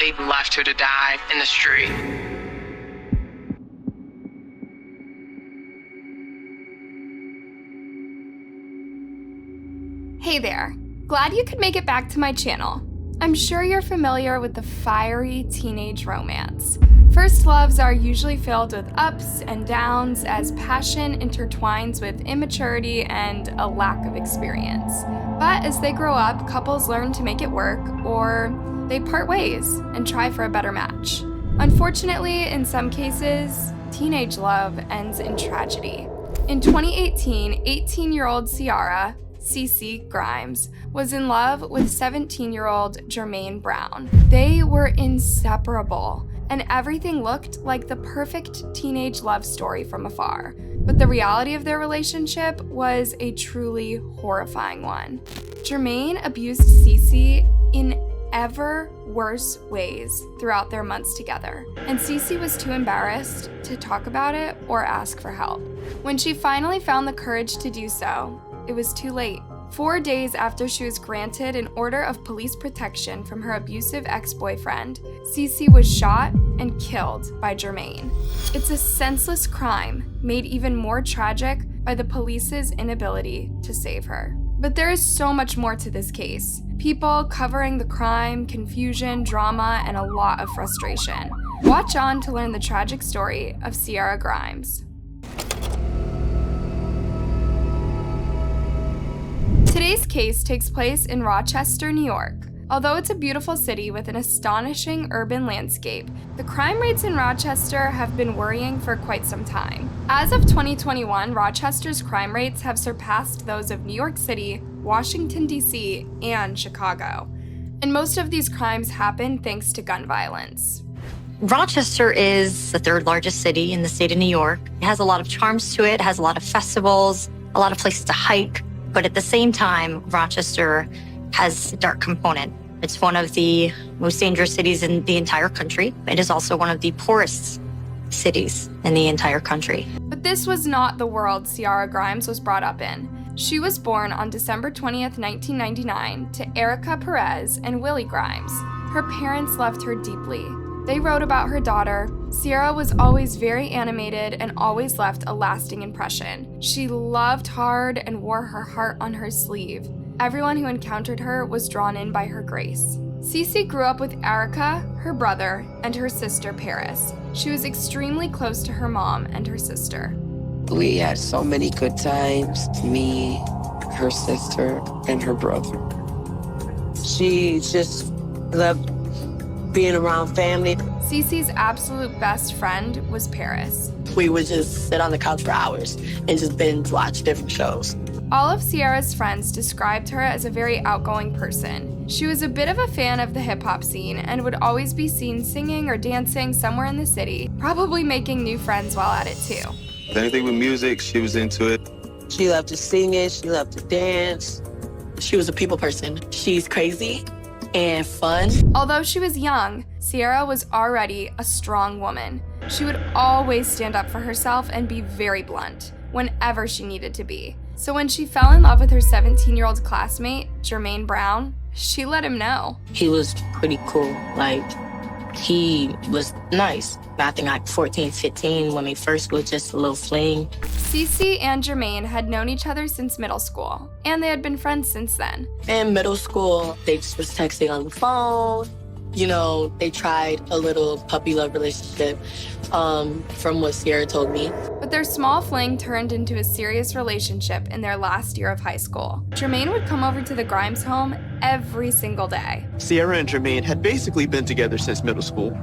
they left her to die in the street. Hey there, glad you could make it back to my channel. I'm sure you're familiar with the fiery teenage romance. First loves are usually filled with ups and downs as passion intertwines with immaturity and a lack of experience. But as they grow up, couples learn to make it work, or they part ways and try for a better match. Unfortunately, in some cases, teenage love ends in tragedy. In 2018, 18-year-old Ciara, Cece Grimes, was in love with 17-year-old Jermaine Brown. They were inseparable, and everything looked like the perfect teenage love story from afar. But the reality of their relationship was a truly horrifying one. Jermaine abused Cece in ever worse ways throughout their months together, and Cece was too embarrassed to talk about it or ask for help. When she finally found the courage to do so, it was too late. 4 days after she was granted an order of police protection from her abusive ex-boyfriend, Cece was shot and killed by Jermaine. It's a senseless crime made even more tragic by the police's inability to save her. But there is so much more to this case. People covering the crime, confusion, drama, and a lot of frustration. Watch on to learn the tragic story of Ciara Grimes. Today's case takes place in Rochester, New York. Although it's a beautiful city with an astonishing urban landscape, the crime rates in Rochester have been worrying for quite some time. As of 2021, Rochester's crime rates have surpassed those of New York City, Washington, D.C., and Chicago. And most of these crimes happen thanks to gun violence. Rochester is the third largest city in the state of New York. It has a lot of charms to it, has a lot of festivals, a lot of places to hike. But at the same time, Rochester has a dark component. It's one of the most dangerous cities in the entire country. It is also one of the poorest cities in the entire country. But this was not the world Ciara Grimes was brought up in. She was born on December 20th, 1999, to Erica Perez and Willie Grimes. Her parents loved her deeply. They wrote about her daughter. Ciara was always very animated and always left a lasting impression. She loved hard and wore her heart on her sleeve. Everyone who encountered her was drawn in by her grace. Cece grew up with Erica, her brother, and her sister Paris. She was extremely close to her mom and her sister. We had so many good times, me, her sister, and her brother. She just loved being around family. Cece's absolute best friend was Paris. We would just sit on the couch for hours and just binge watch different shows. All of Ciara's friends described her as a very outgoing person. She was a bit of a fan of the hip-hop scene and would always be seen singing or dancing somewhere in the city, probably making new friends while at it too. Anything with music, she was into it. She loved to sing it, she loved to dance. She was a people person. She's crazy and fun. Although she was young, Ciara was already a strong woman. She would always stand up for herself and be very blunt whenever she needed to be. So when she fell in love with her 17-year-old classmate, Jermaine Brown, she let him know. He was pretty cool. He was nice. I think 14, 15, when we first was just a little fling. Cece and Jermaine had known each other since middle school, and they had been friends since then. In middle school, they just was texting on the phone. You know, they tried a little puppy love relationship, from what Ciara told me. But their small fling turned into a serious relationship in their last year of high school. Jermaine would come over to the Grimes home every single day. Ciara and Jermaine had basically been together since middle school.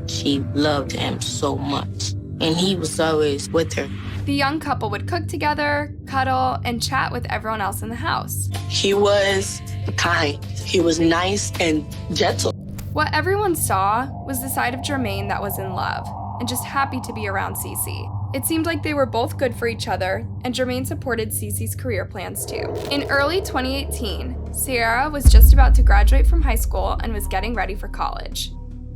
She loved him so much, and he was always with her. The young couple would cook together, cuddle, and chat with everyone else in the house. He was kind. He was nice and gentle. What everyone saw was the side of Jermaine that was in love and just happy to be around Cece. It seemed like they were both good for each other, and Jermaine supported Cece's career plans too. In early 2018, Ciara was just about to graduate from high school and was getting ready for college.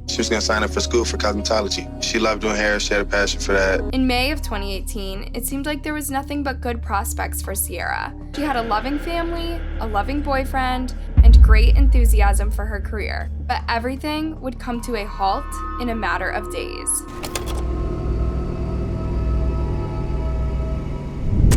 She was gonna sign up for school for cosmetology. She loved doing hair, she had a passion for that. In May of 2018, it seemed like there was nothing but good prospects for Ciara. She had a loving family, a loving boyfriend, and great enthusiasm for her career, but everything would come to a halt in a matter of days.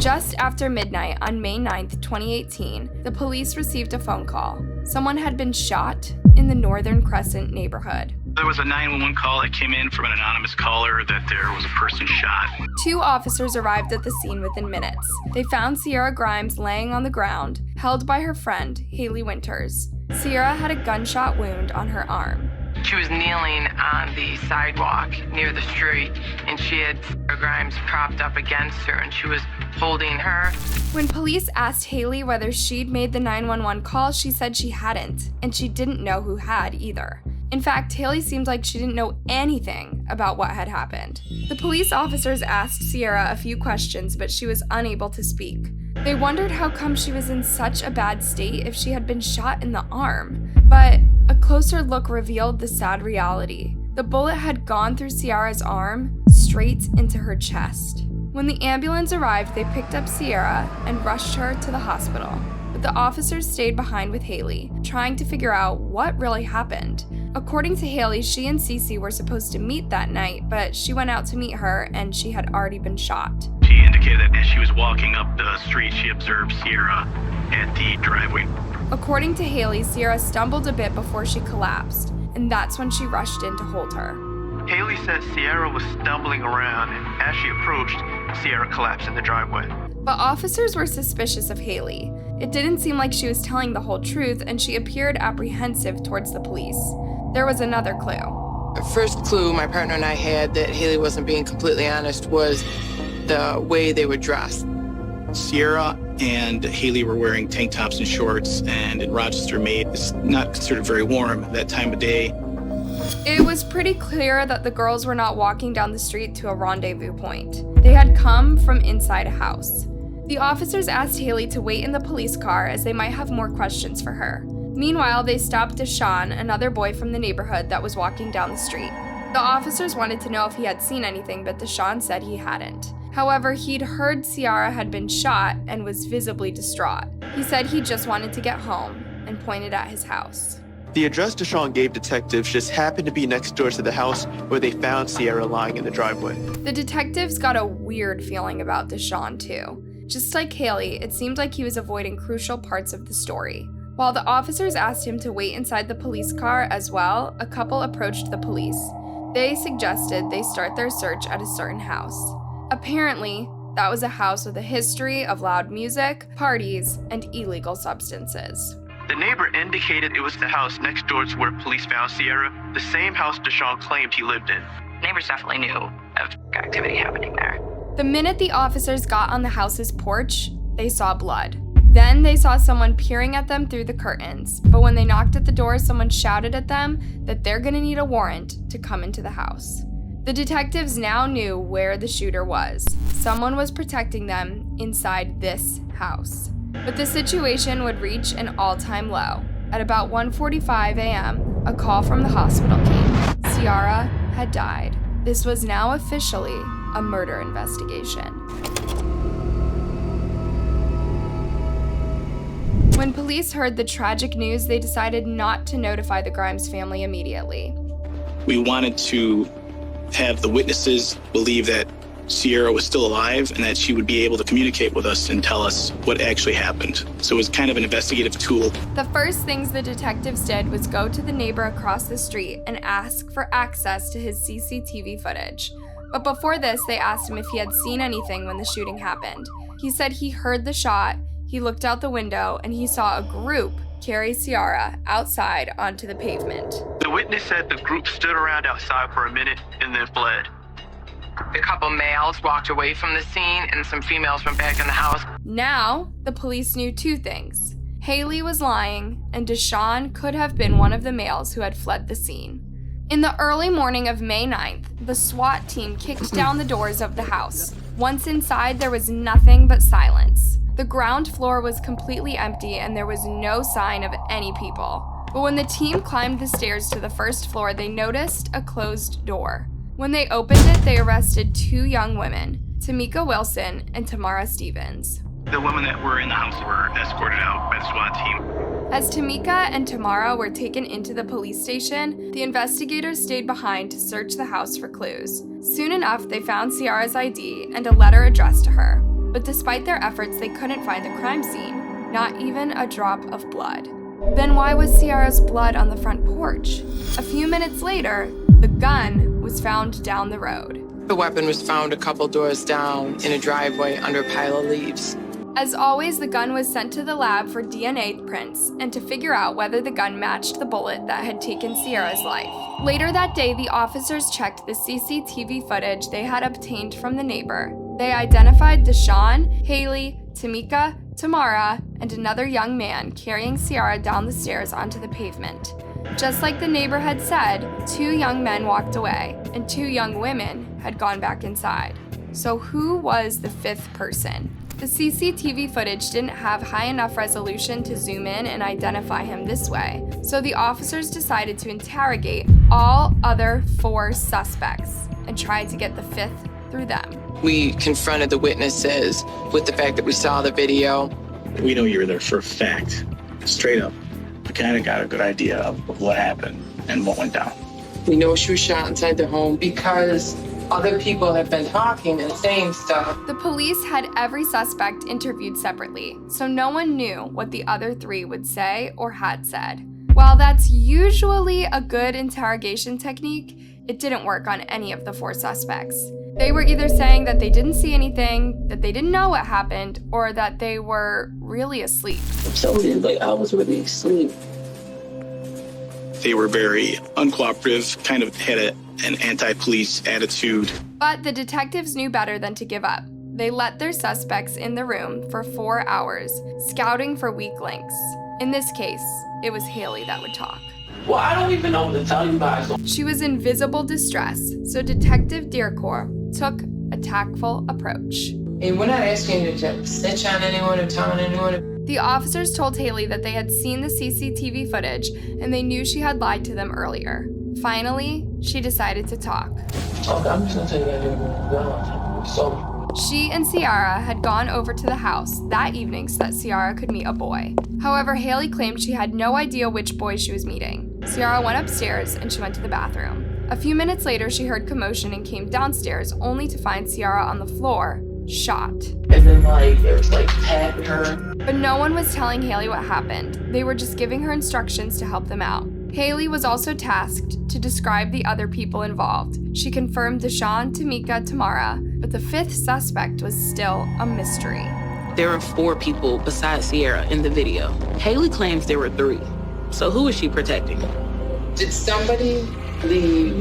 Just after midnight on May 9th, 2018, the police received a phone call. Someone had been shot in the Northern Crescent neighborhood. There was a 911 call that came in from an anonymous caller that there was a person shot. 2 officers arrived at the scene within minutes. They found Ciara Grimes laying on the ground, held by her friend, Haley Winters. Ciara had a gunshot wound on her arm. She was kneeling on the sidewalk near the street, and she had Ciara Grimes propped up against her, and she was holding her. When police asked Haley whether she'd made the 911 call, she said she hadn't, and she didn't know who had either. In fact, Haley seemed like she didn't know anything about what had happened. The police officers asked Ciara a few questions, but she was unable to speak. They wondered how come she was in such a bad state if she had been shot in the arm. But a closer look revealed the sad reality. The bullet had gone through Ciara's arm, straight into her chest. When the ambulance arrived, they picked up Ciara and rushed her to the hospital. But the officers stayed behind with Haley, trying to figure out what really happened. According to Haley, she and Cece were supposed to meet that night, but she went out to meet her and she had already been shot. She indicated that as she was walking up the street, she observed Ciara at the driveway. According to Haley, Ciara stumbled a bit before she collapsed, and that's when she rushed in to hold her. Haley said Ciara was stumbling around, and as she approached, Ciara collapsed in the driveway. But officers were suspicious of Haley. It didn't seem like she was telling the whole truth, and she appeared apprehensive towards the police. There was another clue. The first clue my partner and I had that Haley wasn't being completely honest was the way they were dressed. Ciara and Haley were wearing tank tops and shorts, and in Rochester, Maine, it's not considered very warm at that time of day. It was pretty clear that the girls were not walking down the street to a rendezvous point. They had come from inside a house. The officers asked Haley to wait in the police car as they might have more questions for her. Meanwhile, they stopped Deshaun, another boy from the neighborhood that was walking down the street. The officers wanted to know if he had seen anything, but Deshaun said he hadn't. However, he'd heard Ciara had been shot and was visibly distraught. He said he just wanted to get home and pointed at his house. The address Deshaun gave detectives just happened to be next door to the house where they found Ciara lying in the driveway. The detectives got a weird feeling about Deshaun too. Just like Haley, it seemed like he was avoiding crucial parts of the story. While the officers asked him to wait inside the police car as well, a couple approached the police. They suggested they start their search at a certain house. Apparently, that was a house with a history of loud music, parties, and illegal substances. The neighbor indicated it was the house next door to where police found Ciara, the same house Deshaun claimed he lived in. Neighbors definitely knew of activity happening there. The minute the officers got on the house's porch, they saw blood. Then they saw someone peering at them through the curtains, but when they knocked at the door, someone shouted at them that they're gonna need a warrant to come into the house. The detectives now knew where the shooter was. Someone was protecting them inside this house. But the situation would reach an all-time low. At about 1:45 a.m., a call from the hospital came. Ciara had died. This was now officially a murder investigation. When police heard the tragic news, they decided not to notify the Grimes family immediately. We wanted to have the witnesses believe that Ciara was still alive and that she would be able to communicate with us and tell us what actually happened. So it was kind of an investigative tool. The first things the detectives did was go to the neighbor across the street and ask for access to his CCTV footage. But before this, they asked him if he had seen anything when the shooting happened. He said he heard the shot, he looked out the window, and he saw a group carry Ciara outside onto the pavement. The witness said the group stood around outside for a minute and then fled. The couple males walked away from the scene, and some females went back in the house. Now, the police knew two things. Haley was lying, and Deshaun could have been one of the males who had fled the scene. In the early morning of May 9th, the SWAT team kicked down the doors of the house. Once inside, there was nothing but silence. The ground floor was completely empty, and there was no sign of any people. But when the team climbed the stairs to the first floor, they noticed a closed door. When they opened it, they arrested two young women, Tamika Wilson and Tamara Stevens. The women that were in the house were escorted out by the SWAT team. As Tamika and Tamara were taken into the police station, the investigators stayed behind to search the house for clues. Soon enough, they found Ciara's ID and a letter addressed to her. But despite their efforts, they couldn't find the crime scene, not even a drop of blood. Then why was Ciara's blood on the front porch? A few minutes later, the gun was found down the road. The weapon was found a couple doors down in a driveway under a pile of leaves. As always, the gun was sent to the lab for DNA prints and to figure out whether the gun matched the bullet that had taken Ciara's life. Later that day, the officers checked the CCTV footage they had obtained from the neighbor. They identified Deshawn, Haley, Tamika, Tamara, and another young man carrying Ciara down the stairs onto the pavement. Just like the neighbor had said, 2 young men walked away, and 2 young women had gone back inside. So who was the 5th person? The CCTV footage didn't have high enough resolution to zoom in and identify him this way, so the officers decided to interrogate all other 4 suspects and tried to get the 5th through them. We confronted the witnesses with the fact that we saw the video. We know you were there for a fact. Straight up. We kind of got a good idea of what happened and what went down. We know she was shot inside the home because other people have been talking and saying stuff. The police had every suspect interviewed separately, so no one knew what the other 3 would say or had said. While that's usually a good interrogation technique, it didn't work on any of the 4 suspects. They were either saying that they didn't see anything, that they didn't know what happened, or that they were really asleep. So like I was really asleep. They were very uncooperative, kind of had an anti-police attitude. But the detectives knew better than to give up. They let their suspects in the room for 4 hours, scouting for weak links. In this case, it was Haley that would talk. Well, I don't even know what to tell you guys. She was in visible distress, so Detective Dearcore took a tactful approach. And we're not asking you to snitch on anyone or tell on anyone. The officers told Haley that they had seen the CCTV footage and they knew she had lied to them earlier. Finally, she decided to talk. Okay, I'm just gonna tell you guys. So She and Ciara had gone over to the house that evening so that Ciara could meet a boy. However, Haley claimed she had no idea which boy she was meeting. Ciara went upstairs and she went to the bathroom. A few minutes later, she heard commotion and came downstairs only to find Ciara on the floor, shot. and then there was tapping her. But no one was telling Haley what happened. They were just giving her instructions to help them out. Haley was also tasked to describe the other people involved. She confirmed Deshawn, Tamika, Tamara, but the 5th suspect was still a mystery. There are 4 people besides Ciara in the video. Haley claims there were 3. So who is she protecting? Did somebody leave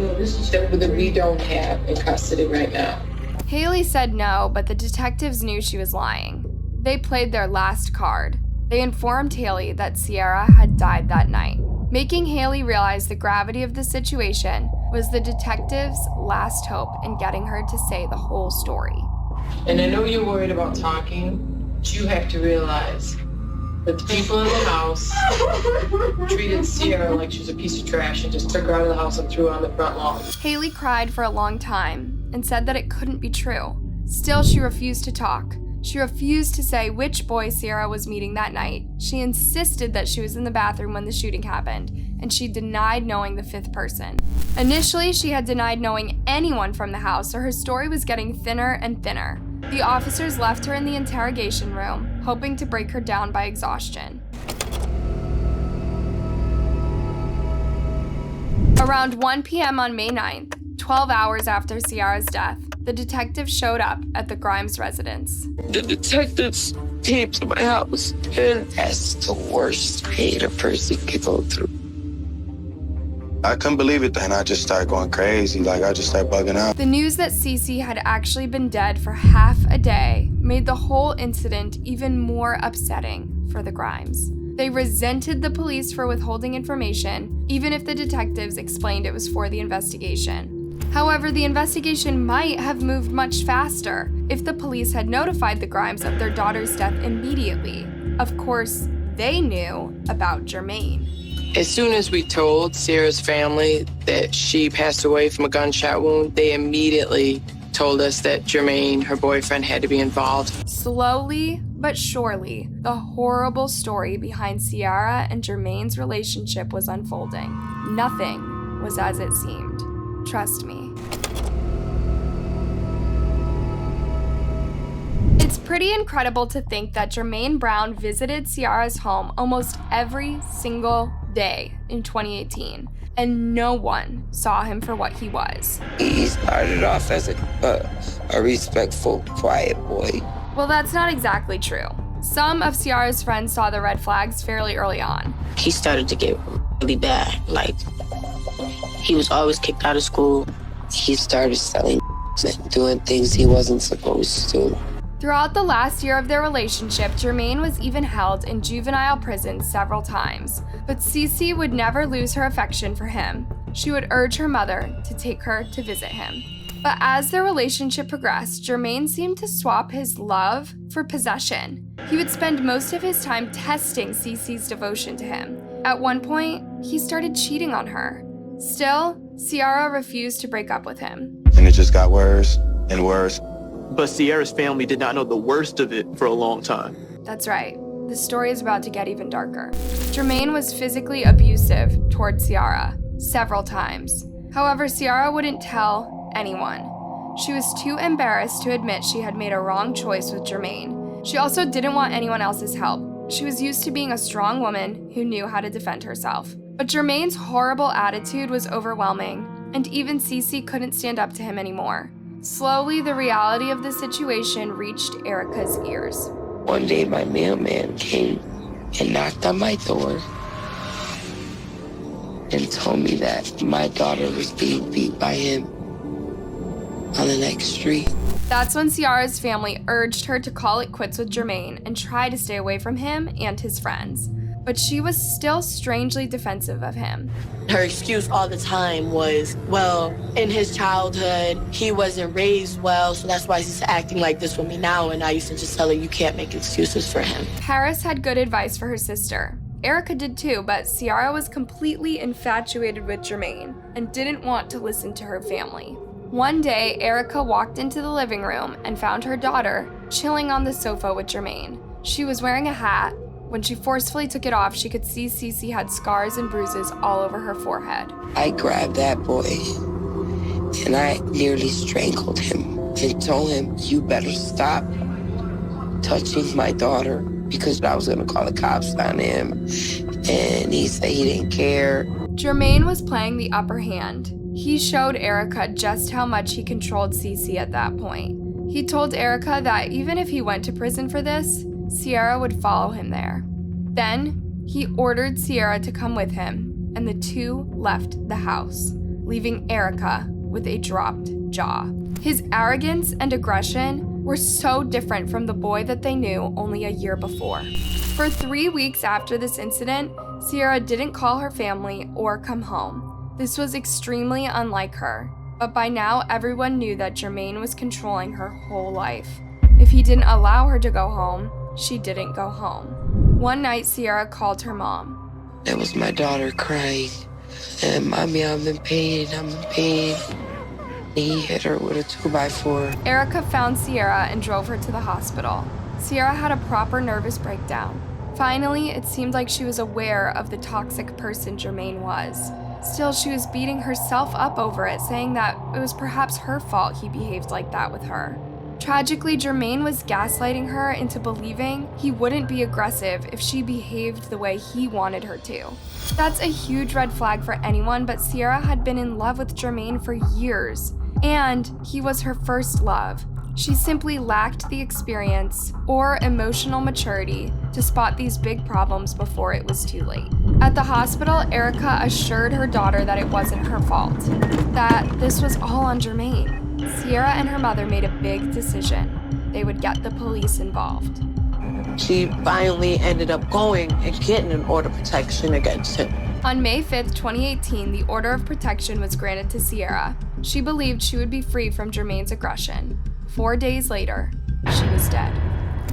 that we don't have in custody right now? Haley said no, but the detectives knew she was lying. They played their last card. They informed Haley that Ciara had died that night. Making Haley realize the gravity of the situation was the detectives' last hope in getting her to say the whole story. And I know you're worried about talking, but you have to realize that the people in the house treated Ciara like she was a piece of trash and just took her out of the house and threw her on the front lawn. Haley cried for a long time and said that it couldn't be true. Still, she refused to talk. She refused to say which boy Ciara was meeting that night. She insisted that she was in the bathroom when the shooting happened, and she denied knowing the 5th person. Initially, she had denied knowing anyone from the house, so her story was getting thinner and thinner. The officers left her in the interrogation room, hoping to break her down by exhaustion. Around 1 p.m. on May 9th, 12 hours after Ciara's death, the detectives showed up at the Grimes residence. The detectives came to my house, and that's the worst pain a person can go through. I couldn't believe it, and I just started going crazy. I just started bugging out. The news that Cece had actually been dead for half a day made the whole incident even more upsetting for the Grimes. They resented the police for withholding information, even if the detectives explained it was for the investigation. However, the investigation might have moved much faster if the police had notified the Grimes of their daughter's death immediately. Of course, they knew about Jermaine. As soon as we told Ciara's family that she passed away from a gunshot wound, they immediately told us that Jermaine, her boyfriend, had to be involved. Slowly But surely, the horrible story behind Ciara and Jermaine's relationship was unfolding. Nothing was as it seemed. Trust me. It's pretty incredible to think that Jermaine Brown visited Ciara's home almost every single day in 2018, and no one saw him for what he was. He started off as a respectful, quiet boy. Well, that's not exactly true. Some of Ciara's friends saw the red flags fairly early on. He started to get really bad. Like, he was always kicked out of school. He started selling and doing things he wasn't supposed to. Throughout the last year of their relationship, Jermaine was even held in juvenile prison several times. But Cece would never lose her affection for him. She would urge her mother to take her to visit him. But as their relationship progressed, Jermaine seemed to swap his love for possession. He would spend most of his time testing Cece's devotion to him. At one point, he started cheating on her. Still, Ciara refused to break up with him. And it just got worse and worse. But Ciara's family did not know the worst of it for a long time. That's right. The story is about to get even darker. Jermaine was physically abusive toward Ciara several times. However, Ciara wouldn't tell anyone. She was too embarrassed to admit she had made a wrong choice with Jermaine. She also didn't want anyone else's help. She was used to being a strong woman who knew how to defend herself. But Jermaine's horrible attitude was overwhelming, and even Cece couldn't stand up to him anymore. Slowly, the reality of the situation reached Erica's ears. One day, my mailman came and knocked on my door and told me that my daughter was being beat by him on the next street. That's when Ciara's family urged her to call it quits with Jermaine and try to stay away from him and his friends. But she was still strangely defensive of him. Her excuse all the time was, well, in his childhood, he wasn't raised well, so that's why he's acting like this with me now. And I used to just tell her, you can't make excuses for him. Paris had good advice for her sister. Erica did too, but Ciara was completely infatuated with Jermaine and didn't want to listen to her family. One day, Erica walked into the living room and found her daughter chilling on the sofa with Jermaine. She was wearing a hat. When she forcefully took it off, she could see Cece had scars and bruises all over her forehead. I grabbed that boy and I nearly strangled him and told him, you better stop touching my daughter, because I was going to call the cops on him. And he said he didn't care. Jermaine was playing the upper hand. He showed Erica just how much he controlled Cece at that point. He told Erica that even if he went to prison for this, Ciara would follow him there. Then, he ordered Ciara to come with him, and the two left the house, leaving Erica with a dropped jaw. His arrogance and aggression were so different from the boy that they knew only a year before. For 3 weeks after this incident, Ciara didn't call her family or come home. This was extremely unlike her, but by now everyone knew that Jermaine was controlling her whole life. If he didn't allow her to go home, she didn't go home. One night, Ciara called her mom. That was my daughter crying. And Mommy, I'm in pain. He hit her with a 2x4. Erica found Ciara and drove her to the hospital. Ciara had a proper nervous breakdown. Finally, it seemed like she was aware of the toxic person Jermaine was. Still, she was beating herself up over it, saying that it was perhaps her fault he behaved like that with her. Tragically, Jermaine was gaslighting her into believing he wouldn't be aggressive if she behaved the way he wanted her to. That's a huge red flag for anyone, but Ciara had been in love with Jermaine for years, and he was her first love. She simply lacked the experience or emotional maturity to spot these big problems before it was too late. At the hospital, Erica assured her daughter that it wasn't her fault, that this was all on Jermaine. Ciara and her mother made a big decision. They would get the police involved. She finally ended up going and getting an order of protection against him. On May 5th, 2018, the order of protection was granted to Ciara. She believed she would be free from Jermaine's aggression. 4 days later, she was dead.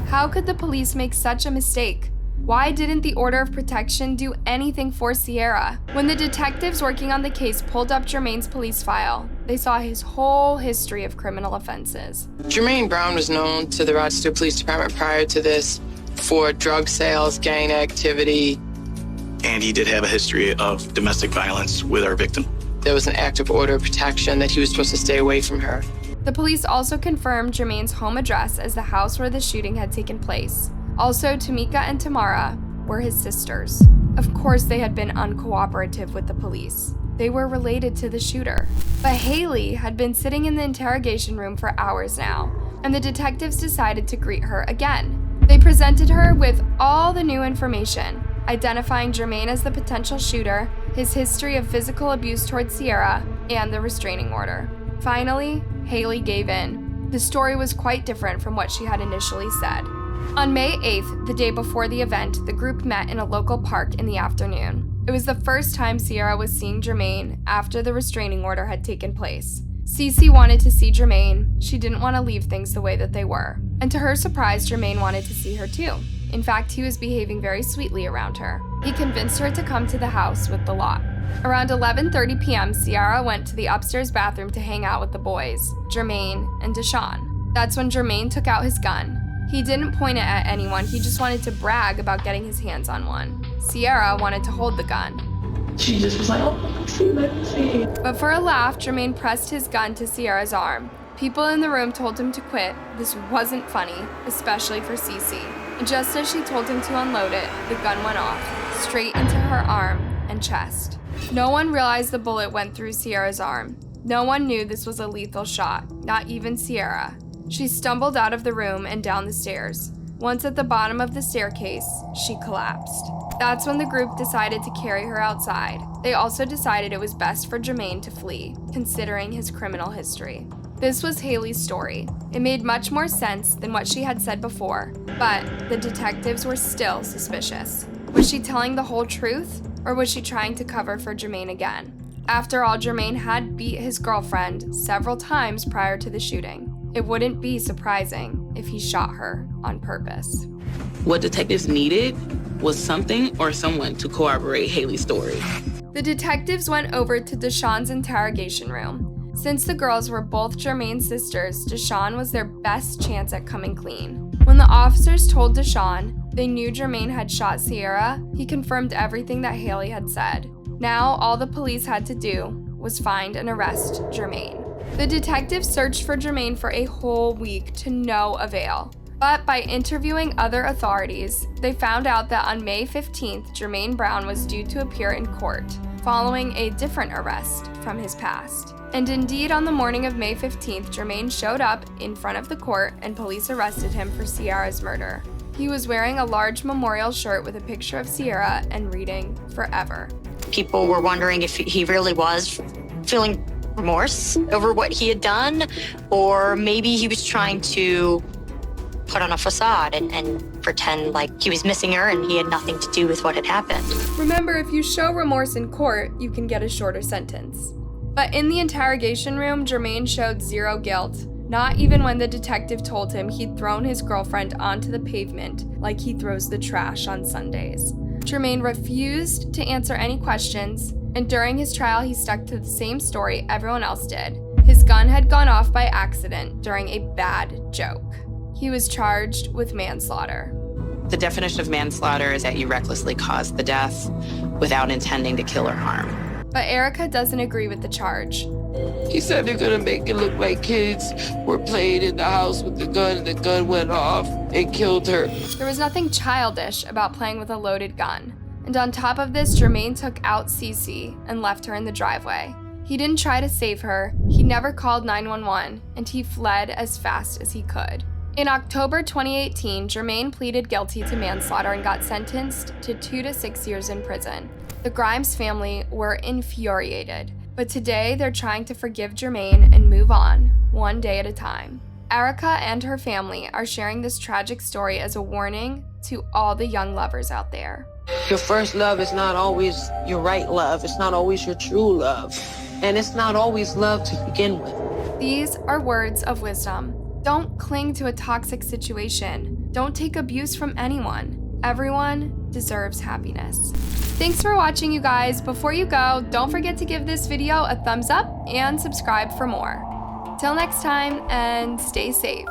How could the police make such a mistake? Why didn't the order of protection do anything for Ciara? When the detectives working on the case pulled up Jermaine's police file, They saw his whole history of criminal offenses. Jermaine Brown was known to the Rochester Police Department prior to this for drug sales, gang activity. And he did have a history of domestic violence with our victim. There was an active order of protection that he was supposed to stay away from her. The police also confirmed Jermaine's home address as the house where the shooting had taken place. Also, Tamika and Tamara were his sisters. Of course, they had been uncooperative with the police. They were related to the shooter. But Haley had been sitting in the interrogation room for hours now, and the detectives decided to greet her again. They presented her with all the new information, identifying Jermaine as the potential shooter, his history of physical abuse towards Ciara, and the restraining order. Finally, Haley gave in. The story was quite different from what she had initially said. On May 8th, the day before the event, the group met in a local park in the afternoon. It was the first time Ciara was seeing Jermaine after the restraining order had taken place. Cece wanted to see Jermaine. She didn't want to leave things the way that they were. And to her surprise, Jermaine wanted to see her too. In fact, he was behaving very sweetly around her. He convinced her to come to the house with the lot. Around 11:30 p.m., Ciara went to the upstairs bathroom to hang out with the boys, Jermaine and Deshawn. That's when Jermaine took out his gun. He didn't point it at anyone, he just wanted to brag about getting his hands on one. Ciara wanted to hold the gun. She just was like, oh, let me see. But for a laugh, Jermaine pressed his gun to Ciara's arm. People in the room told him to quit. This wasn't funny, especially for Cece. And just as she told him to unload it, the gun went off, straight into her arm and chest. No one realized the bullet went through Ciara's arm. No one knew this was a lethal shot, not even Ciara. She stumbled out of the room and down the stairs. Once at the bottom of the staircase, she collapsed. That's when the group decided to carry her outside. They also decided it was best for Jermaine to flee, considering his criminal history. This was Haley's story. It made much more sense than what she had said before, but the detectives were still suspicious. Was she telling the whole truth, or was she trying to cover for Jermaine again? After all, Jermaine had beat his girlfriend several times prior to the shooting. It wouldn't be surprising if he shot her on purpose. What detectives needed was something or someone to corroborate Haley's story. The detectives went over to Deshawn's interrogation room. Since the girls were both Jermaine's sisters, Deshawn was their best chance at coming clean. When the officers told Deshawn they knew Jermaine had shot Ciara, he confirmed everything that Haley had said. Now, all the police had to do was find and arrest Jermaine. The detectives searched for Jermaine for a whole week to no avail. But by interviewing other authorities, they found out that on May 15th, Jermaine Brown was due to appear in court, following a different arrest from his past. And indeed, on the morning of May 15th, Jermaine showed up in front of the court and police arrested him for Ciara's murder. He was wearing a large memorial shirt with a picture of Ciara and reading, "Forever." People were wondering if he really was feeling remorse over what he had done, or maybe he was trying to put on a facade and pretend like he was missing her and he had nothing to do with what had happened. Remember, if you show remorse in court, you can get a shorter sentence. But in the interrogation room, Jermaine showed zero guilt, not even when the detective told him he'd thrown his girlfriend onto the pavement like he throws the trash on Sundays. Jermaine refused to answer any questions, and during his trial, he stuck to the same story everyone else did. His gun had gone off by accident during a bad joke. He was charged with manslaughter. The definition of manslaughter is that you recklessly caused the death without intending to kill or harm. But Erica doesn't agree with the charge. He said they're gonna make it look like kids were playing in the house with the gun and the gun went off and killed her. There was nothing childish about playing with a loaded gun. And on top of this, Jermaine took out Cece and left her in the driveway. He didn't try to save her, he never called 911, and he fled as fast as he could. In October 2018, Jermaine pleaded guilty to manslaughter and got sentenced to 2 to 6 years in prison. The Grimes family were infuriated, but today they're trying to forgive Jermaine and move on, one day at a time. Erica and her family are sharing this tragic story as a warning to all the young lovers out there. Your first love is not always your right love. It's not always your true love. And it's not always love to begin with. These are words of wisdom. Don't cling to a toxic situation. Don't take abuse from anyone. Everyone deserves happiness. Thanks for watching, you guys. Before you go, don't forget to give this video a thumbs up and subscribe for more. Till next time, and stay safe.